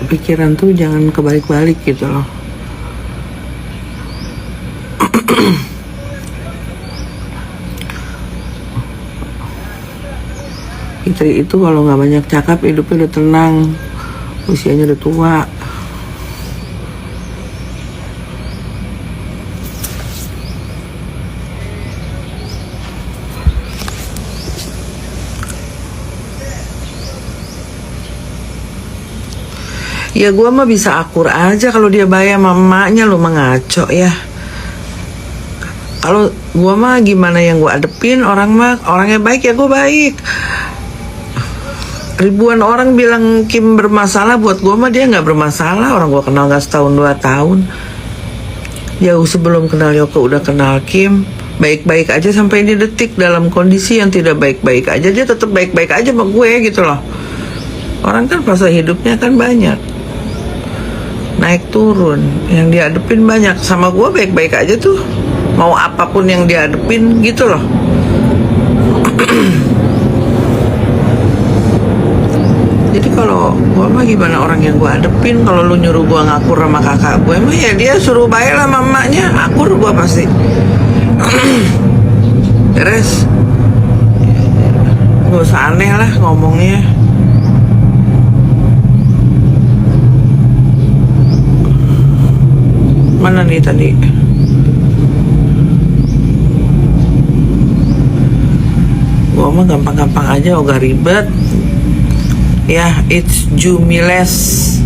pikiran tuh jangan kebalik-balik gitu loh. Fitri itu kalau nggak banyak cakap hidupnya udah tenang, usianya udah tua. Ya gue mah bisa akur aja kalau dia bayar sama emaknya, lo mengaco ya. Kalau gue mah gimana yang gue adepin, orang mah orangnya baik ya gue baik. Ribuan orang bilang Kim bermasalah, buat gue mah dia nggak bermasalah. Orang gue kenal nggak setahun 2 tahun. Jauh sebelum kenal Yoko udah kenal Kim. Baik-baik aja sampai ini detik, dalam kondisi yang tidak baik-baik aja dia tetap baik-baik aja sama gue gitu loh. Orang kan fase hidupnya kan banyak, naik turun, yang dihadepin banyak. Sama gue baik-baik aja tuh, mau apapun yang dihadepin gitu loh. Jadi kalau gue mah gimana orang yang gue hadepin, kalau lu nyuruh gue ngakur sama kakak gue mah ya dia suruh bayar lah sama emaknya, akur gue pasti. Beres. Gak usah aneh lah ngomongnya. Mana nih tadi? Gua mah gampang-gampang aja, ogah ribet. Ya, it's Jumiles.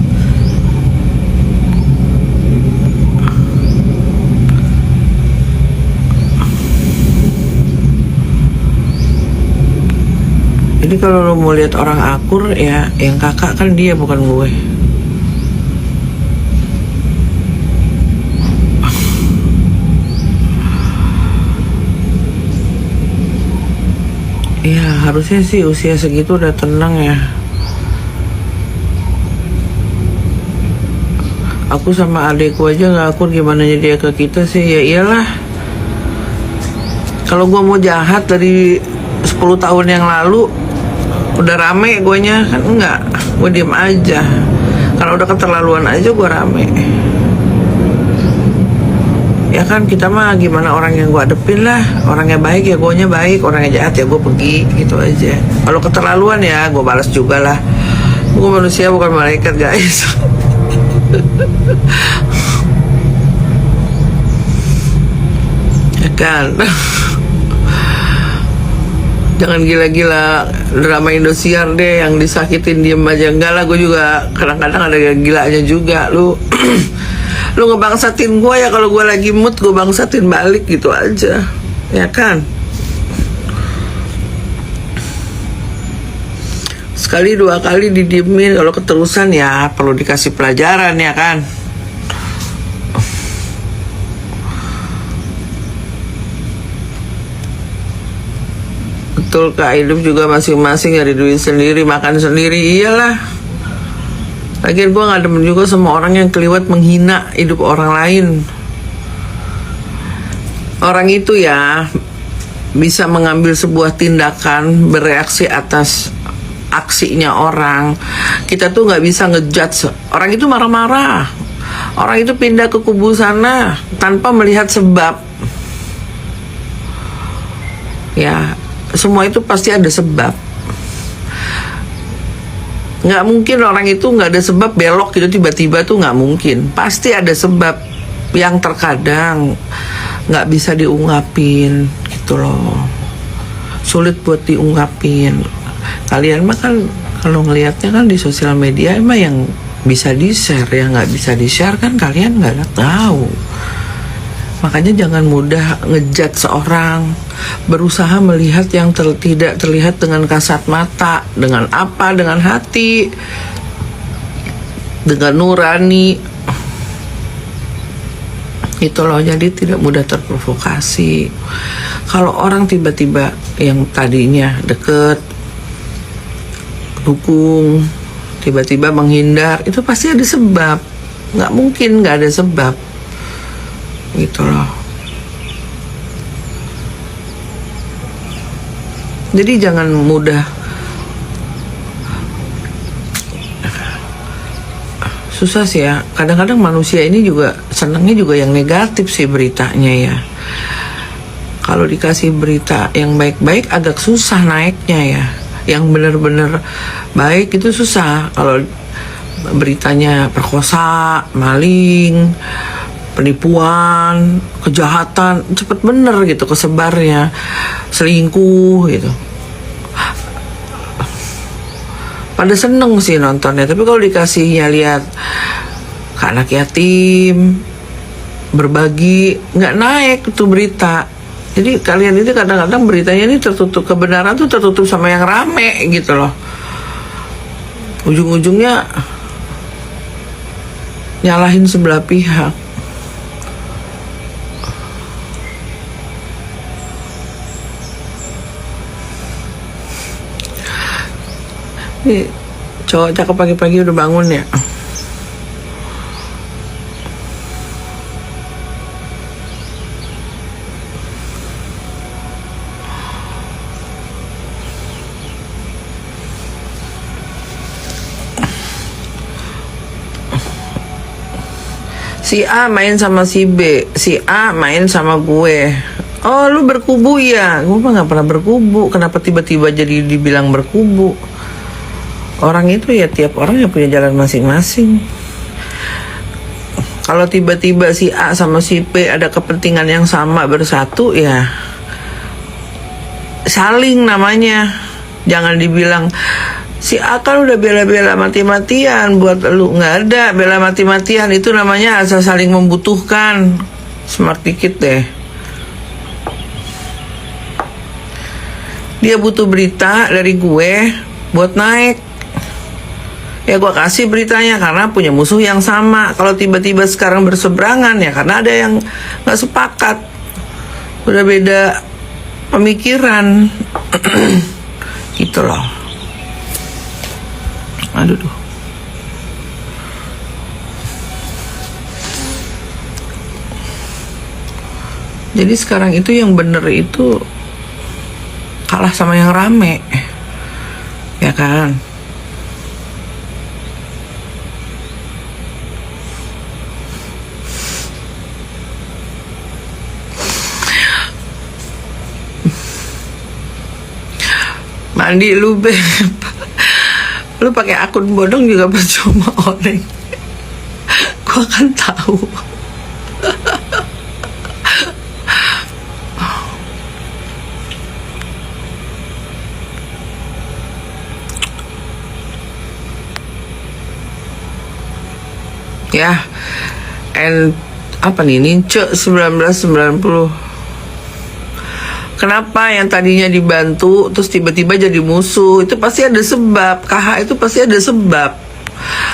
Jadi kalau lo mau lihat orang akur ya, yang kakak kan dia, bukan gue. Ya harusnya sih usia segitu udah tenang ya. Aku sama adekku aja gak akur, gimana dia ke kita sih. Ya iyalah, kalau gue mau jahat dari 10 tahun yang lalu udah rame guanya kan. Enggak, gue diem aja. Kalau udah keterlaluan aja gue rame. Ya kan kita mah gimana orang yang gue hadepin lah. Orangnya baik ya guanya baik, orangnya jahat ya gue pergi gitu aja. Kalau keterlaluan ya gue balas juga lah. Gue manusia bukan malaikat guys. Ya kan. Jangan gila-gila drama Indosiar deh, yang disakitin diem aja. Enggak lah, gue juga kadang-kadang ada gilanya juga. Lu lu ngebangsatin gue ya, kalau gue lagi mood gue bangsatin balik gitu aja, ya kan. Sekali 2 kali didiemin, kalau keterusan ya perlu dikasih pelajaran ya kan. Betul Kak, hidup juga masing-masing, nyari duit sendiri, makan sendiri, iyalah. Lagian gue gak demen juga sama orang yang keliwat menghina hidup orang lain. Orang itu ya bisa mengambil sebuah tindakan, bereaksi atas aksinya orang. Kita tuh gak bisa ngejudge. Orang itu marah-marah, orang itu pindah ke kubu sana tanpa melihat sebab. Ya, semua itu pasti ada sebab. Nggak mungkin orang itu nggak ada sebab belok gitu tiba-tiba tuh, nggak mungkin. Pasti ada sebab yang terkadang nggak bisa diungkapin gitu loh, sulit buat diungkapin. Kalian mah kan kalau ngelihatnya kan di sosial media emang yang bisa di-share, yang nggak bisa di-share kan kalian nggak tahu. Makanya jangan mudah ngejat seorang. Berusaha melihat yang tidak terlihat dengan kasat mata. Dengan apa? Dengan hati, dengan nurani. Itu loh, jadi tidak mudah terprovokasi. Kalau orang tiba-tiba yang tadinya deket, dukung, tiba-tiba menghindar, itu pasti ada sebab. Nggak mungkin nggak ada sebab gitu loh. Jadi jangan mudah susah sih ya. Kadang-kadang manusia ini juga senangnya juga yang negatif sih beritanya ya. Kalau dikasih berita yang baik-baik agak susah naiknya ya. Yang benar-benar baik itu susah. Kalau beritanya perkosa, maling, penipuan, kejahatan, cepet bener gitu kesebarnya, selingkuh gitu. Pada seneng sih nontonnya, tapi kalau dikasihnya lihat ke anak yatim, berbagi, nggak naik tuh berita. Jadi kalian itu kadang-kadang beritanya ini tertutup, kebenaran tuh tertutup sama yang rame gitu loh. Ujung-ujungnya nyalahin sebelah pihak. Nih, cowok cakep pagi-pagi udah bangun ya. Si A main sama si B, si A main sama gue. Oh, lu berkubu ya? Gue mah gak pernah berkubu. Kenapa tiba-tiba jadi dibilang berkubu? Orang itu ya tiap orang yang punya jalan masing-masing. Kalau tiba-tiba si A sama si B ada kepentingan yang sama bersatu ya saling namanya. Jangan dibilang si A kan udah bela-bela mati-matian buat lu. Nggak ada bela mati-matian, itu namanya asal saling membutuhkan. Smart dikit deh. Dia butuh berita dari gue buat naik. Ya gue kasih beritanya karena punya musuh yang sama. Kalau tiba-tiba sekarang berseberangan ya karena ada yang gak sepakat, udah beda pemikiran. Gitu loh. Aduh tuh. Jadi sekarang itu yang bener itu kalah sama yang rame. Ya kan? Mandi lu beb, lu pakai akun bodong juga percuma orang. Gua kan tahu. Ya, and apa nih Nince 1990. Kenapa yang tadinya dibantu terus tiba-tiba jadi musuh? Itu pasti ada sebab. KH itu pasti ada sebab.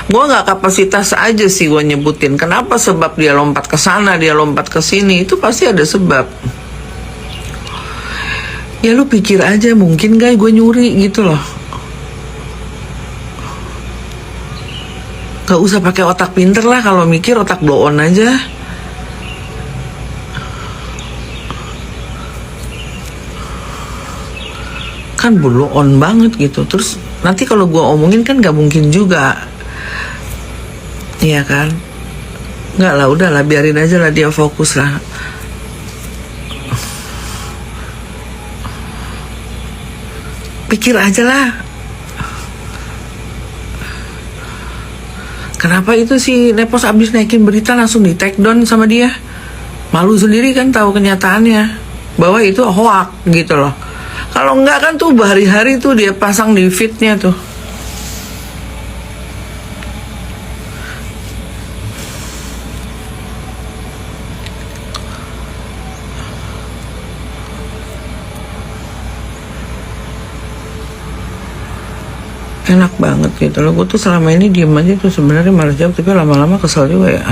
Gue nggak kapasitas aja sih gue nyebutin. Kenapa sebab dia lompat ke sana, dia lompat ke sini? Itu pasti ada sebab. Ya lu pikir aja, mungkin gak gue nyuri gitu loh. Gak usah pakai otak pinter lah, kalau mikir otak blow on aja. Kan blow on banget gitu. Terus nanti kalau gue omongin kan gak mungkin juga. Iya kan? Nggak lah, udahlah biarin aja lah dia fokus lah. Pikir aja lah. Kenapa itu si Nepos abis naikin berita langsung di take down sama dia? Malu sendiri kan tahu kenyataannya bahwa itu hoax gitu loh. Kalau enggak kan tuh berhari-hari tuh dia pasang di feednya tuh. Enak banget gitu loh. Gue tuh selama ini diem aja tuh sebenarnya malah jawab, tapi lama-lama kesel juga ya.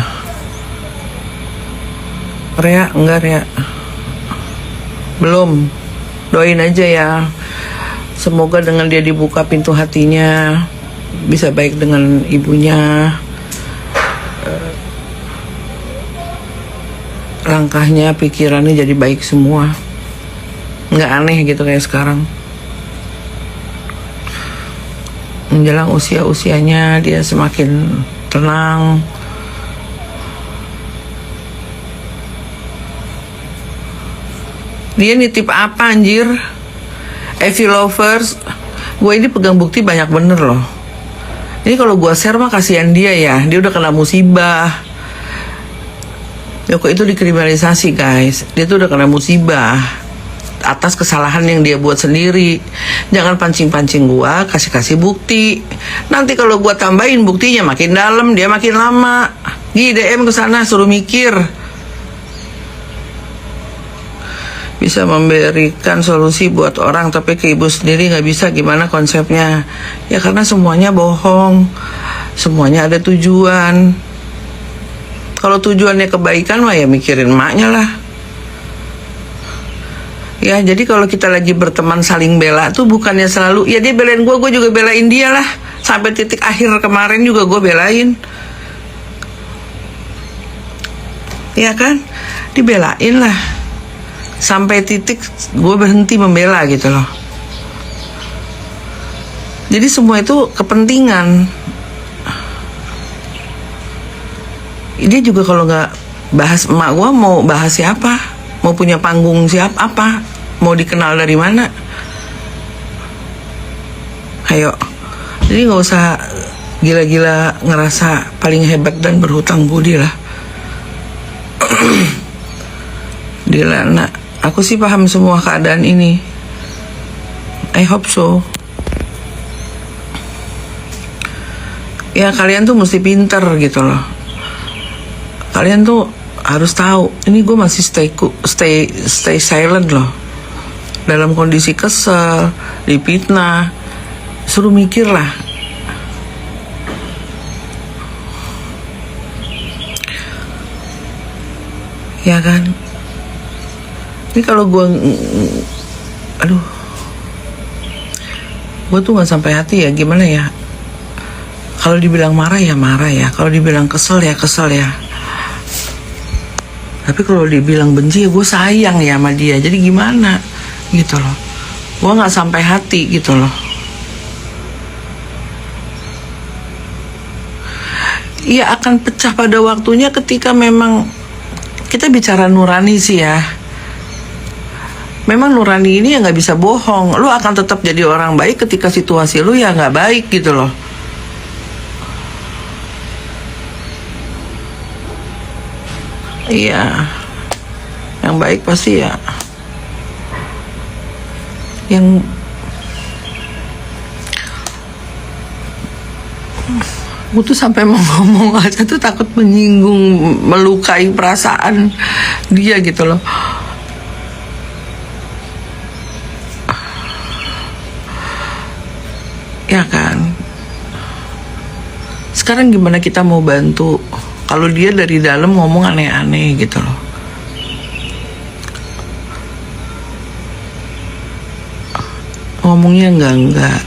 Rea, enggak Rea. Belum. Doain aja ya. Semoga dengan dia dibuka pintu hatinya, bisa baik dengan ibunya. Langkahnya, pikirannya jadi baik semua. Nggak aneh gitu kayak sekarang. Menjelang usia-usianya dia semakin tenang. Dia nitip apa anjir? Evie Lovers, gue ini pegang bukti banyak bener loh. Ini kalau gue share mah kasihan dia ya, dia udah kena musibah. Yoko itu dikriminalisasi guys, dia tuh udah kena musibah atas kesalahan yang dia buat sendiri. Jangan pancing-pancing gue, kasih bukti. Nanti kalau gue tambahin buktinya makin dalam, dia makin lama. Di DM ke sana suruh mikir. Bisa memberikan solusi buat orang, tapi ke ibu sendiri nggak bisa. Gimana konsepnya? Ya karena semuanya bohong, semuanya ada tujuan. Kalau tujuannya kebaikan mah ya mikirin emaknya lah. Ya jadi kalau kita lagi berteman saling bela tuh bukannya selalu ya dia belain gue juga belain dia lah. Sampai titik akhir kemarin juga gue belain. Ya kan? Dibelain lah. Sampai titik gue berhenti membela gitu loh. Jadi semua itu kepentingan. Dia juga kalau nggak bahas emak gue mau bahas siapa? Mau punya panggung siapa? Apa? Mau dikenal dari mana? Ayo. Jadi nggak usah gila-gila ngerasa paling hebat dan berhutang budi lah. Gila nak. Aku sih paham semua keadaan ini. I hope so. Ya kalian tuh mesti pinter gitu loh. Kalian tuh harus tahu. Ini gue masih stay silent loh. Dalam kondisi kesel, dipitnah, suruh mikir lah. Ya kan. Ini kalau gue tuh nggak sampai hati ya, gimana ya? Kalau dibilang marah ya, kalau dibilang kesel ya. Tapi kalau dibilang benci ya gue sayang ya sama dia. Jadi gimana gitu loh? Gue nggak sampai hati gitu loh. Ia akan pecah pada waktunya ketika memang kita bicara nurani sih ya. Memang nurani ini ya nggak bisa bohong. Lu akan tetap jadi orang baik ketika situasi lu ya nggak baik gitu loh. Iya, yang baik pasti ya. Yang gue tuh sampai mau ngomong aja tuh takut menyinggung, melukai perasaan dia gitu loh. Ya kan. Sekarang gimana kita mau bantu kalau dia dari dalam ngomong aneh-aneh gitu loh. Ngomongnya enggak.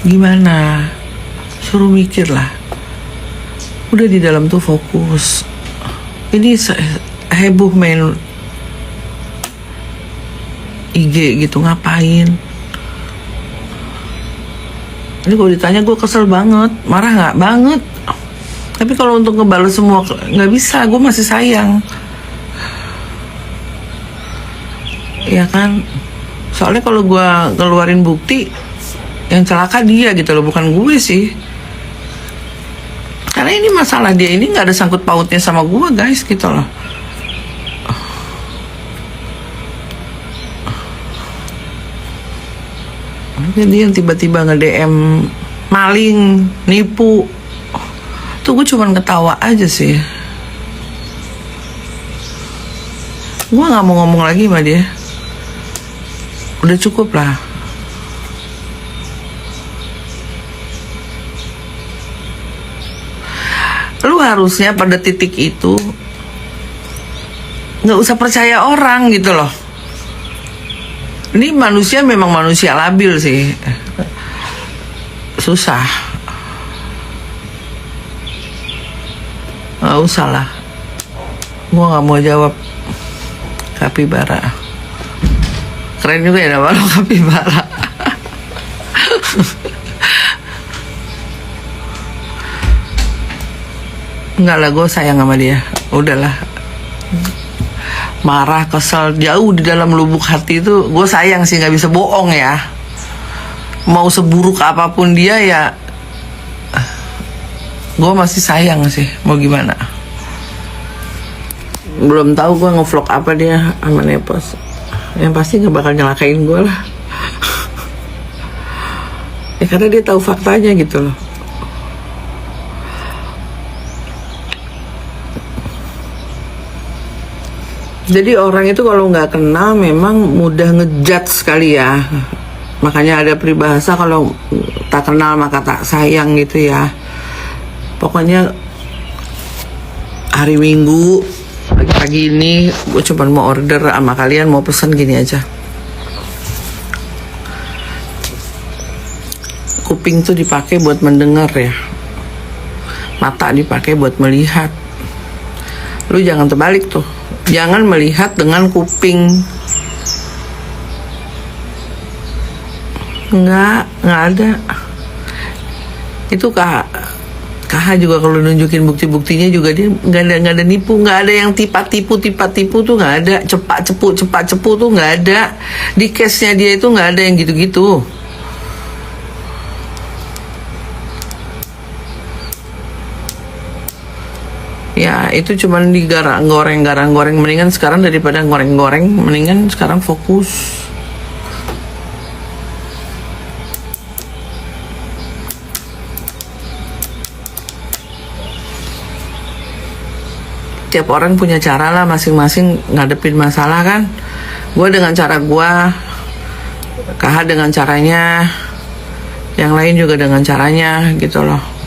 Gimana? Suruh mikir lah. Udah di dalam tuh fokus. Ini heboh main IG gitu, ngapain? Ini kalau ditanya gue kesel banget, marah nggak banget. Tapi kalau untuk ngebales semua nggak bisa, gue masih sayang. Ya kan, soalnya kalau gue ngeluarin bukti, yang celaka dia gitu loh, bukan gue sih. Karena ini masalah dia ini nggak ada sangkut pautnya sama gue guys gitu loh. Jadi yang tiba-tiba nge-DM maling, nipu, tuh gue cuman ketawa aja sih. Gue gak mau ngomong lagi sama dia. Udah cukup lah. Lu harusnya pada titik itu gak usah percaya orang gitu loh. Ini manusia memang manusia labil sih. Susah. Gak usah lah. Gue gak mau jawab. Kapibara. Keren juga ya nama lo, Kapibara. Enggak lah, gue sayang sama dia. Udahlah. Marah, kesel, jauh di dalam lubuk hati itu gue sayang sih, nggak bisa bohong ya. Mau seburuk apapun dia ya, gue masih sayang sih. Mau gimana? Belum tahu gue ngevlog apa dia sama Nepos. Yang pasti nggak bakal nyelakain gue lah. Ya karena dia tahu faktanya gitu loh. Jadi orang itu kalau nggak kenal memang mudah ngejudge sekali ya. Makanya ada peribahasa kalau tak kenal maka tak sayang gitu ya. Pokoknya hari Minggu pagi-pagi ini gue cuma mau order sama kalian, mau pesen gini aja. Kuping tuh dipakai buat mendengar ya. Mata dipakai buat melihat. Lu jangan terbalik tuh. Jangan melihat dengan kuping. Nggak ada. Itu KH juga kalau nunjukin bukti-buktinya juga dia nggak ada nipu, nggak ada yang tipu tuh nggak ada. Cepat cepu tuh nggak ada. Di case-nya dia itu nggak ada yang gitu-gitu. Ya itu cuman goreng. Mendingan sekarang daripada goreng, mendingan sekarang fokus. Tiap orang punya cara lah masing-masing ngadepin masalah kan. Gue dengan cara gue, KH dengan caranya, yang lain juga dengan caranya gitu loh.